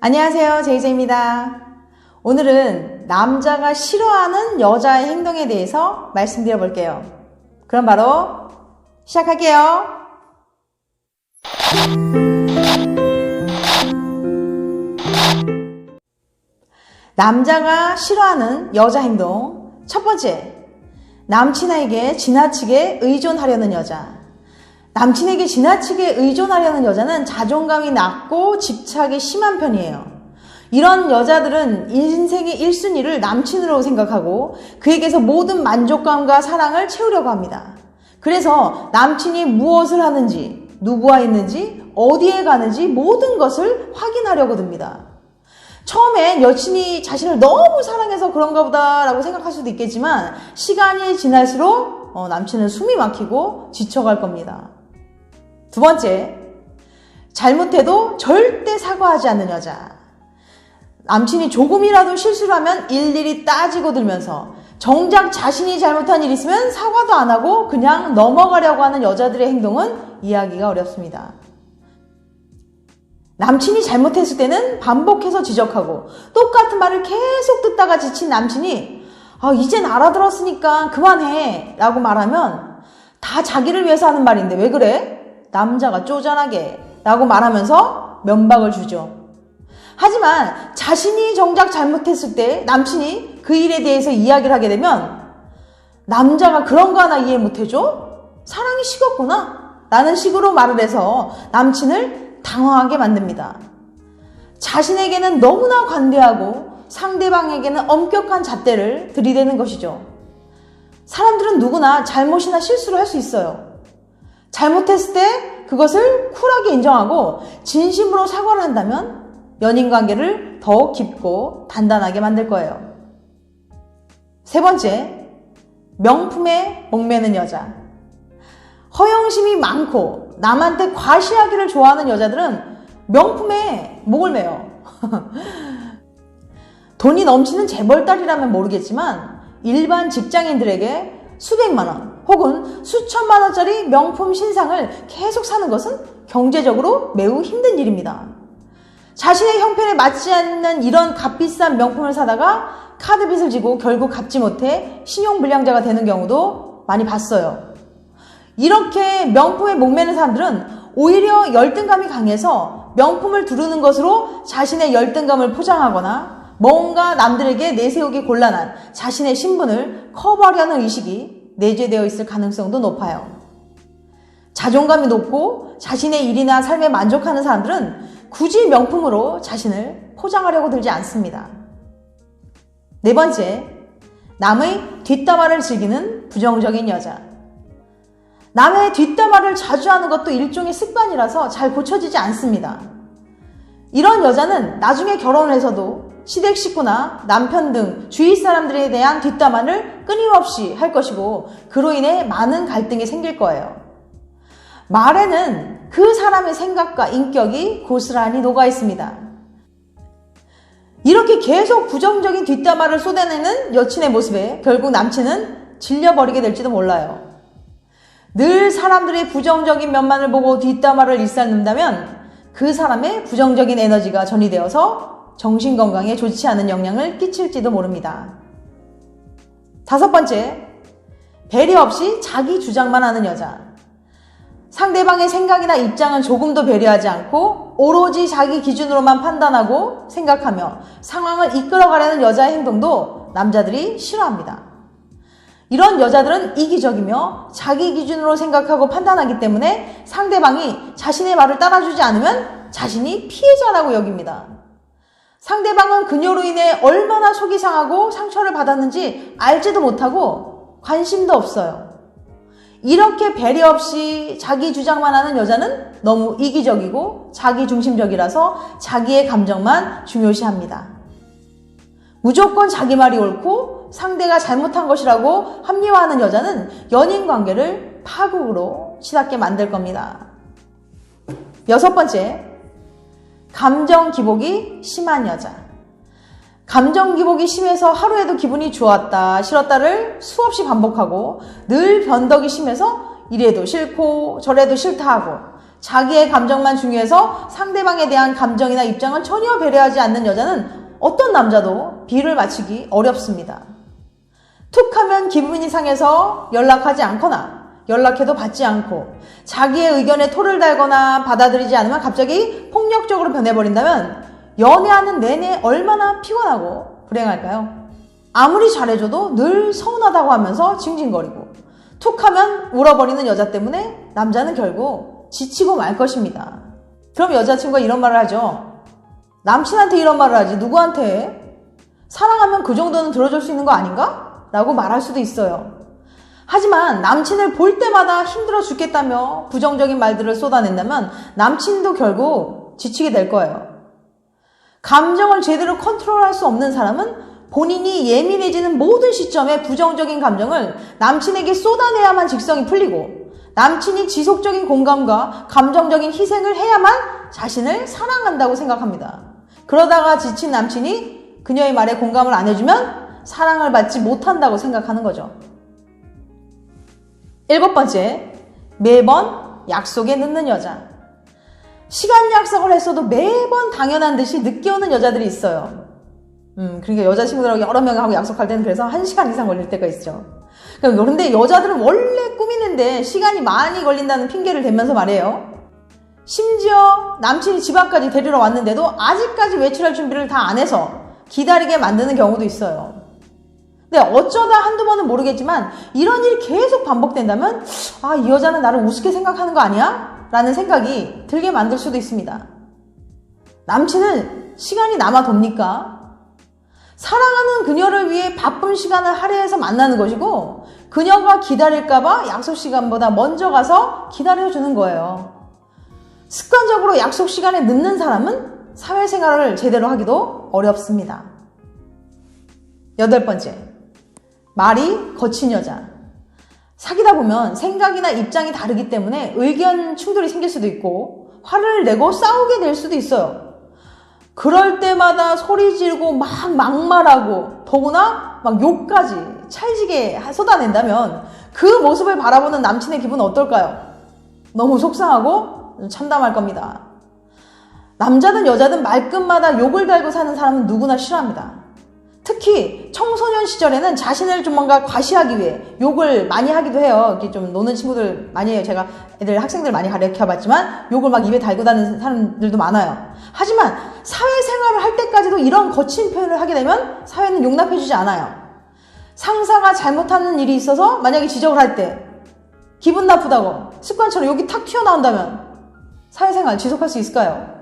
안녕하세요, 제이제입니다. 오늘은 남자가 싫어하는 여자의 행동에 대해서 말씀드려 볼게요. 그럼 바로 시작할게요. 남자가 싫어하는 여자 행동. 첫 번째, 남친에게 지나치게 의존하려는 여자. 남친에게 지나치게 의존하려는 여자는 자존감이 낮고 집착이 심한 편이에요. 이런 여자들은 인생의 1순위를 남친으로 생각하고 그에게서 모든 만족감과 사랑을 채우려고 합니다. 그래서 남친이 무엇을 하는지, 누구와 있는지, 어디에 가는지 모든 것을 확인하려고 듭니다. 처음엔 여친이 자신을 너무 사랑해서 그런가 보다 라고 생각할 수도 있겠지만 시간이 지날수록 남친은 숨이 막히고 지쳐갈 겁니다. 두 번째, 잘못해도 절대 사과하지 않는 여자. 남친이 조금이라도 실수를 하면 일일이 따지고 들면서 정작 자신이 잘못한 일이 있으면 사과도 안 하고 그냥 넘어가려고 하는 여자들의 행동은 이해하기가 어렵습니다. 남친이 잘못했을 때는 반복해서 지적하고 똑같은 말을 계속 듣다가 지친 남친이 이젠 알아들었으니까 그만해 라고 말하면 다 자기를 위해서 하는 말인데 왜 그래? 남자가 쪼잔하게 라고 말하면서 면박을 주죠. 하지만 자신이 정작 잘못했을 때 남친이 그 일에 대해서 이야기를 하게 되면 남자가 그런 거 하나 이해 못해줘? 사랑이 식었구나 라는 식으로 말을 해서 남친을 당황하게 만듭니다. 자신에게는 너무나 관대하고 상대방에게는 엄격한 잣대를 들이대는 것이죠. 사람들은 누구나 잘못이나 실수를 할 수 있어요. 잘못했을 때 그것을 쿨하게 인정하고 진심으로 사과를 한다면 연인 관계를 더 깊고 단단하게 만들 거예요. 세 번째, 명품에 목매는 여자. 허영심이 많고 남한테 과시하기를 좋아하는 여자들은 명품에 목을 매요. 돈이 넘치는 재벌딸이라면 모르겠지만 일반 직장인들에게 수백만 원 혹은 수천만 원짜리 명품 신상을 계속 사는 것은 경제적으로 매우 힘든 일입니다. 자신의 형편에 맞지 않는 이런 값비싼 명품을 사다가 카드빚을 지고 결국 갚지 못해 신용불량자가 되는 경우도 많이 봤어요. 이렇게 명품에 목매는 사람들은 오히려 열등감이 강해서 명품을 두르는 것으로 자신의 열등감을 포장하거나 뭔가 남들에게 내세우기 곤란한 자신의 신분을 커버하려는 의식이 내재되어 있을 가능성도 높아요. 자존감이 높고 자신의 일이나 삶에 만족하는 사람들은 굳이 명품으로 자신을 포장하려고 들지 않습니다. 네 번째, 남의 뒷담화를 즐기는 부정적인 여자. 남의 뒷담화를 자주 하는 것도 일종의 습관이라서 잘 고쳐지지 않습니다. 이런 여자는 나중에 결혼을 해서도 시댁 식구나 남편 등 주위 사람들에 대한 뒷담화를 끊임없이 할 것이고 그로 인해 많은 갈등이 생길 거예요. 말에는 그 사람의 생각과 인격이 고스란히 녹아 있습니다. 이렇게 계속 부정적인 뒷담화를 쏟아내는 여친의 모습에 결국 남친은 질려버리게 될지도 몰라요. 늘 사람들의 부정적인 면만을 보고 뒷담화를 일삼는다면 그 사람의 부정적인 에너지가 전이되어서 정신건강에 좋지 않은 영향을 끼칠지도 모릅니다. 다섯 번째, 배려 없이 자기 주장만 하는 여자. 상대방의 생각이나 입장은 조금도 배려하지 않고 오로지 자기 기준으로만 판단하고 생각하며 상황을 이끌어가려는 여자의 행동도 남자들이 싫어합니다. 이런 여자들은 이기적이며 자기 기준으로 생각하고 판단하기 때문에 상대방이 자신의 말을 따라주지 않으면 자신이 피해자라고 여깁니다. 상대방은 그녀로 인해 얼마나 속이 상하고 상처를 받았는지 알지도 못하고 관심도 없어요. 이렇게 배려 없이 자기 주장만 하는 여자는 너무 이기적이고 자기중심적이라서 자기의 감정만 중요시합니다. 무조건 자기 말이 옳고 상대가 잘못한 것이라고 합리화하는 여자는 연인 관계를 파국으로 치닫게 만들 겁니다. 여섯 번째, 감정 기복이 심한 여자. 감정 기복이 심해서 하루에도 기분이 좋았다, 싫었다를 수없이 반복하고 늘 변덕이 심해서 이래도 싫고 저래도 싫다 하고 자기의 감정만 중요해서 상대방에 대한 감정이나 입장을 전혀 배려하지 않는 여자는 어떤 남자도 비를 맞추기 어렵습니다. 툭 하면 기분이 상해서 연락하지 않거나 연락해도 받지 않고 자기의 의견에 토를 달거나 받아들이지 않으면 갑자기 폭력적으로 변해버린다면 연애하는 내내 얼마나 피곤하고 불행할까요? 아무리 잘해줘도 늘 서운하다고 하면서 징징거리고 툭 하면 울어버리는 여자 때문에 남자는 결국 지치고 말 것입니다. 그럼 여자친구가 이런 말을 하죠. 남친한테 이런 말을 하지 누구한테 해? 사랑하면 그 정도는 들어줄 수 있는 거 아닌가? 라고 말할 수도 있어요. 하지만 남친을 볼 때마다 힘들어 죽겠다며 부정적인 말들을 쏟아낸다면 남친도 결국 지치게 될 거예요. 감정을 제대로 컨트롤할 수 없는 사람은 본인이 예민해지는 모든 시점에 부정적인 감정을 남친에게 쏟아내야만 직성이 풀리고 남친이 지속적인 공감과 감정적인 희생을 해야만 자신을 사랑한다고 생각합니다. 그러다가 지친 남친이 그녀의 말에 공감을 안 해주면 사랑을 받지 못한다고 생각하는 거죠. 7번째, 매번 약속에 늦는 여자. 시간 약속을 했어도 매번 당연한 듯이 늦게 오는 여자들이 있어요. 그러니까 여자친구들하고 여러 명하고 약속할 때는 그래서 1시간 이상 걸릴 때가 있죠. 그런데 여자들은 원래 꾸미는데 시간이 많이 걸린다는 핑계를 대면서 말이에요. 심지어 남친이 집 앞까지 데리러 왔는데도 아직까지 외출할 준비를 다 안 해서 기다리게 만드는 경우도 있어요. 근데 어쩌다 한두 번은 모르겠지만 이런 일이 계속 반복된다면 이 여자는 나를 우습게 생각하는 거 아니야? 라는 생각이 들게 만들 수도 있습니다. 남친은 시간이 남아 돕니까? 사랑하는 그녀를 위해 바쁜 시간을 할애해서 만나는 것이고 그녀가 기다릴까봐 약속 시간보다 먼저 가서 기다려주는 거예요. 습관적으로 약속 시간에 늦는 사람은 사회생활을 제대로 하기도 어렵습니다. 8번째, 말이 거친 여자. 사귀다 보면 생각이나 입장이 다르기 때문에 의견 충돌이 생길 수도 있고 화를 내고 싸우게 될 수도 있어요. 그럴 때마다 소리 지르고 막 막말하고 더구나 막 욕까지 찰지게 쏟아낸다면 그 모습을 바라보는 남친의 기분은 어떨까요? 너무 속상하고 참담할 겁니다. 남자든 여자든 말끝마다 욕을 달고 사는 사람은 누구나 싫어합니다. 특히 청소년 시절에는 자신을 좀 뭔가 과시하기 위해 욕을 많이 하기도 해요. 이렇게 좀 노는 친구들 많이 해요. 제가 학생들 많이 가르쳐봤지만 욕을 막 입에 달고 다니는 사람들도 많아요. 하지만 사회생활을 할 때까지도 이런 거친 표현을 하게 되면 사회는 용납해주지 않아요. 상사가 잘못하는 일이 있어서 만약에 지적을 할 때 기분 나쁘다고 습관처럼 욕이 탁 튀어나온다면 사회생활 지속할 수 있을까요?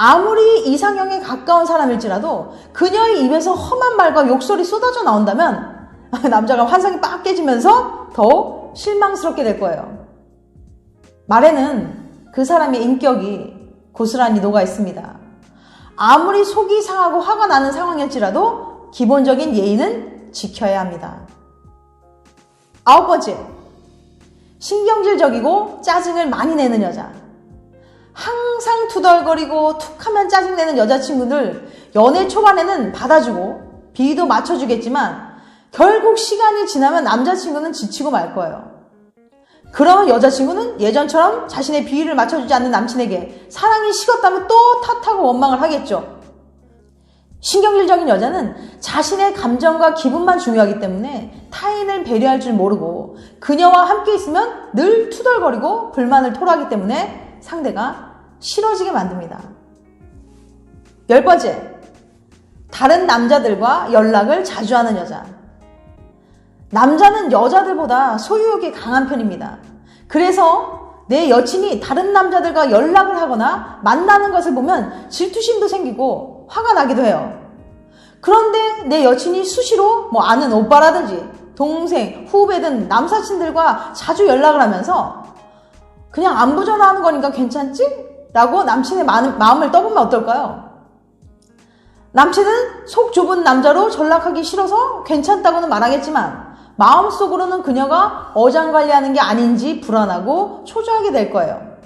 아무리 이상형에 가까운 사람일지라도 그녀의 입에서 험한 말과 욕설이 쏟아져 나온다면 남자가 환상이 빡 깨지면서 더욱 실망스럽게 될 거예요. 말에는 그 사람의 인격이 고스란히 녹아 있습니다. 아무리 속이 상하고 화가 나는 상황일지라도 기본적인 예의는 지켜야 합니다. 9번째, 신경질적이고 짜증을 많이 내는 여자. 항상 투덜거리고 툭하면 짜증내는 여자친구들 연애 초반에는 받아주고 비위도 맞춰주겠지만 결국 시간이 지나면 남자친구는 지치고 말 거예요. 그러면 여자친구는 예전처럼 자신의 비위를 맞춰주지 않는 남친에게 사랑이 식었다면 또 탓하고 원망을 하겠죠. 신경질적인 여자는 자신의 감정과 기분만 중요하기 때문에 타인을 배려할 줄 모르고 그녀와 함께 있으면 늘 투덜거리고 불만을 토로하기 때문에 상대가 싫어지게 만듭니다. 10번째, 다른 남자들과 연락을 자주 하는 여자. 남자는 여자들보다 소유욕이 강한 편입니다. 그래서 내 여친이 다른 남자들과 연락을 하거나 만나는 것을 보면 질투심도 생기고 화가 나기도 해요. 그런데 내 여친이 수시로 아는 오빠라든지 동생, 후배든 남사친들과 자주 연락을 하면서 그냥 안부 전화하는 거니까 괜찮지? 라고 남친의 마음을 떠보면 어떨까요? 남친은 속 좁은 남자로 전락하기 싫어서 괜찮다고는 말하겠지만 마음속으로는 그녀가 어장관리하는 게 아닌지 불안하고 초조하게 될 거예요.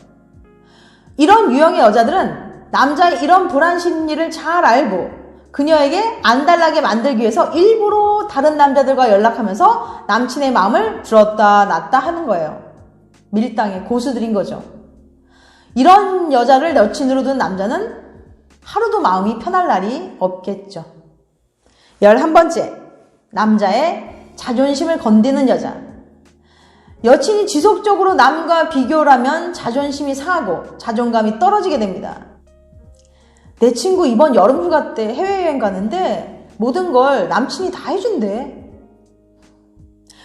이런 유형의 여자들은 남자의 이런 불안 심리를 잘 알고 그녀에게 안달나게 만들기 위해서 일부러 다른 남자들과 연락하면서 남친의 마음을 들었다 놨다 하는 거예요. 밀당의 고수들인 거죠. 이런 여자를 여친으로 둔 남자는 하루도 마음이 편할 날이 없겠죠. 11번째, 남자의 자존심을 건드는 여자. 여친이 지속적으로 남과 비교를 하면 자존심이 상하고 자존감이 떨어지게 됩니다. 내 친구 이번 여름휴가 때 해외여행 가는데 모든 걸 남친이 다 해준대.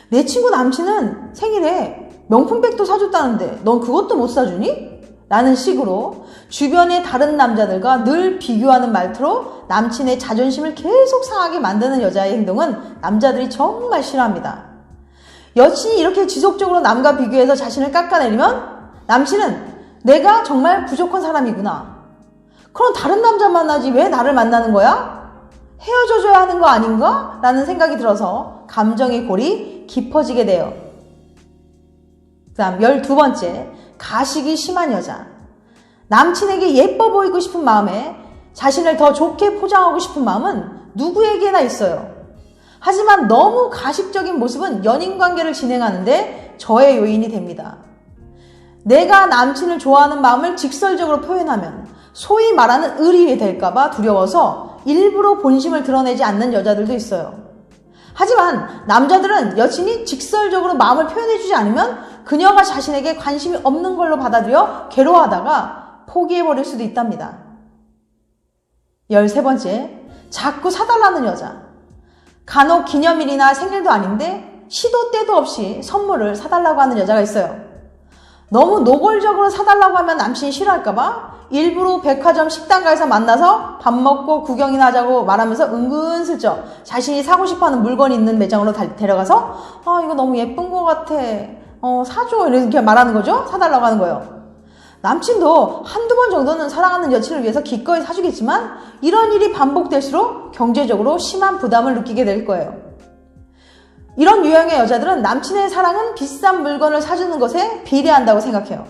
내 친구 남친은 생일에 명품백도 사줬다는데 넌 그것도 못 사주니? 라는 식으로 주변의 다른 남자들과 늘 비교하는 말투로 남친의 자존심을 계속 상하게 만드는 여자의 행동은 남자들이 정말 싫어합니다. 여친이 이렇게 지속적으로 남과 비교해서 자신을 깎아내리면 남친은 내가 정말 부족한 사람이구나. 그럼 다른 남자 만나지 왜 나를 만나는 거야? 헤어져줘야 하는 거 아닌가? 라는 생각이 들어서 감정의 골이 깊어지게 돼요. 그 다음 12번째, 가식이 심한 여자. 남친에게 예뻐 보이고 싶은 마음에 자신을 더 좋게 포장하고 싶은 마음은 누구에게나 있어요. 하지만 너무 가식적인 모습은 연인관계를 진행하는데 저해 요인이 됩니다. 내가 남친을 좋아하는 마음을 직설적으로 표현하면 소위 말하는 의리 될까봐 두려워서 일부러 본심을 드러내지 않는 여자들도 있어요. 하지만 남자들은 여친이 직설적으로 마음을 표현해주지 않으면 그녀가 자신에게 관심이 없는 걸로 받아들여 괴로워하다가 포기해버릴 수도 있답니다. 13번째, 자꾸 사달라는 여자. 간혹 기념일이나 생일도 아닌데 시도 때도 없이 선물을 사달라고 하는 여자가 있어요. 너무 노골적으로 사달라고 하면 남친이 싫어할까봐 일부러 백화점 식당가에서 만나서 밥 먹고 구경이나 하자고 말하면서 은근슬쩍 자신이 사고 싶어하는 물건이 있는 매장으로 데려가서 이거 너무 예쁜 것 같아. 사줘. 이렇게 말하는 거죠. 사달라고 하는 거예요. 남친도 한두 번 정도는 사랑하는 여친을 위해서 기꺼이 사주겠지만 이런 일이 반복될수록 경제적으로 심한 부담을 느끼게 될 거예요. 이런 유형의 여자들은 남친의 사랑은 비싼 물건을 사주는 것에 비례한다고 생각해요.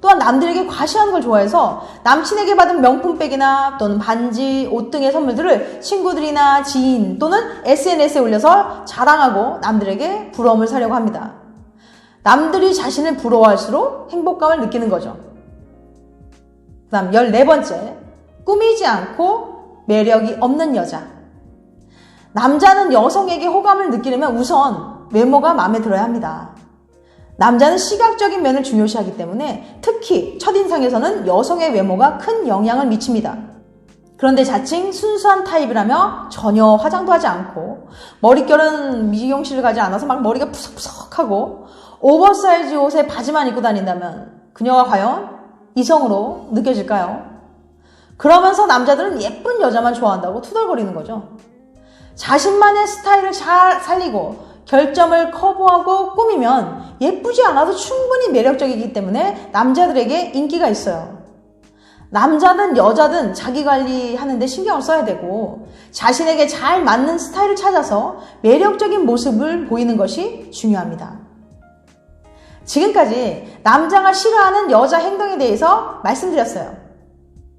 또한 남들에게 과시하는 걸 좋아해서 남친에게 받은 명품백이나 또는 반지, 옷 등의 선물들을 친구들이나 지인 또는 SNS에 올려서 자랑하고 남들에게 부러움을 사려고 합니다. 남들이 자신을 부러워할수록 행복감을 느끼는 거죠. 그 다음 14번째, 꾸미지 않고 매력이 없는 여자. 남자는 여성에게 호감을 느끼려면 우선 외모가 마음에 들어야 합니다. 남자는 시각적인 면을 중요시하기 때문에 특히 첫인상에서는 여성의 외모가 큰 영향을 미칩니다. 그런데 자칭 순수한 타입이라며 전혀 화장도 하지 않고 머릿결은 미용실을 가지 않아서 막 머리가 푸석푸석하고 오버사이즈 옷에 바지만 입고 다닌다면 그녀가 과연 이성으로 느껴질까요? 그러면서 남자들은 예쁜 여자만 좋아한다고 투덜거리는 거죠. 자신만의 스타일을 잘 살리고 결점을 커버하고 꾸미면 예쁘지 않아도 충분히 매력적이기 때문에 남자들에게 인기가 있어요. 남자든 여자든 자기 관리하는데 신경을 써야 되고 자신에게 잘 맞는 스타일을 찾아서 매력적인 모습을 보이는 것이 중요합니다. 지금까지 남자가 싫어하는 여자 행동에 대해서 말씀드렸어요.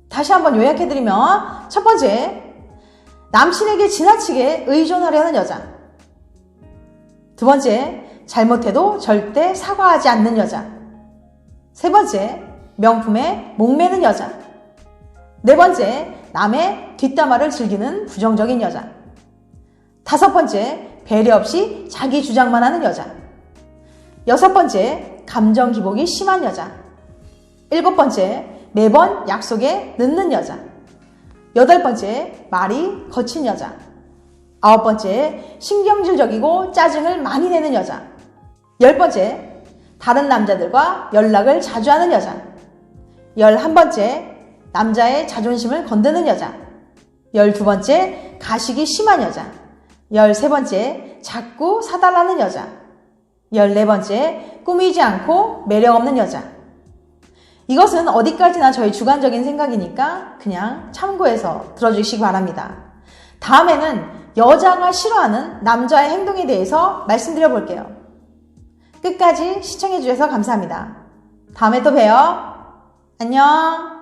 다시 한번 요약해드리면 첫 번째, 남친에게 지나치게 의존하려는 여자. 두 번째, 잘못해도 절대 사과하지 않는 여자. 세 번째, 명품에 목매는 여자. 네 번째, 남의 뒷담화를 즐기는 부정적인 여자. 다섯 번째, 배려 없이 자기 주장만 하는 여자. 여섯 번째, 감정 기복이 심한 여자. 일곱 번째, 매번 약속에 늦는 여자. 여덟 번째, 말이 거친 여자. 아홉 번째, 신경질적이고 짜증을 많이 내는 여자. 열 번째, 다른 남자들과 연락을 자주 하는 여자. 11번째, 남자의 자존심을 건드는 여자. 12번째, 가식이 심한 여자. 13번째, 자꾸 사달라는 여자. 14번째, 꾸미지 않고 매력 없는 여자. 이것은 어디까지나 저희 주관적인 생각이니까 그냥 참고해서 들어주시기 바랍니다. 다음에는 여자가 싫어하는 남자의 행동에 대해서 말씀드려 볼게요. 끝까지 시청해 주셔서 감사합니다. 다음에 또 봬요. 안녕.